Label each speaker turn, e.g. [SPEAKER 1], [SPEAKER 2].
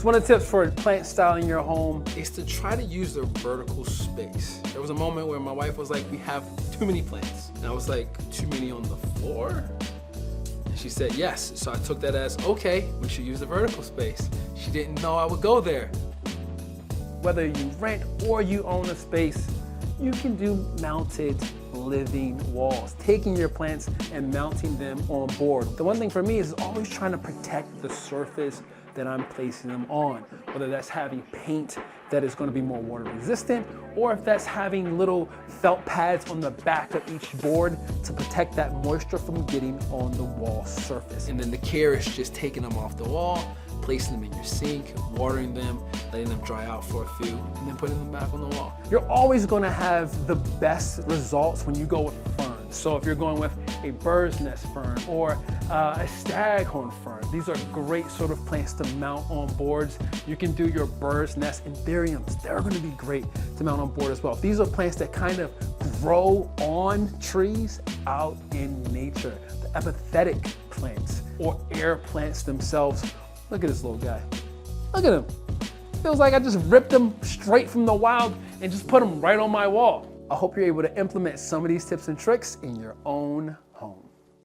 [SPEAKER 1] So one of the tips for plant styling your home
[SPEAKER 2] is to try to use the vertical space. There was a moment where my wife was like, we have too many plants. And I was like, too many on the floor? And she said yes. So I took that as, okay, we should use the vertical space. She didn't know I would go there.
[SPEAKER 1] Whether you rent or you own a space, you can do mounted living walls, taking your plants and mounting them on board. The one thing for me is always trying to protect the surface that I'm placing them on, whether that's having paint that is going to be more water resistant, or if that's having little felt pads on the back of each board to protect that moisture from getting on the wall surface.
[SPEAKER 2] And then the care is just taking them off the wall, placing them in your sink, watering them, letting them dry out for a few, and then putting them back on the wall.
[SPEAKER 1] You're always going to have the best results when you go with ferns. So if you're going with a bird's nest fern or a staghorn fern, these are great sort of plants to mount on boards. You can do your bird's nest anthuriums. They're going to be great to mount on board as well. These are plants that kind of grow on trees out in nature. The epiphytic plants or air plants themselves. Look at this little guy. Look at him. Feels like I just ripped him straight from the wild and just put him right on my wall. I hope you're able to implement some of these tips and tricks in your own home.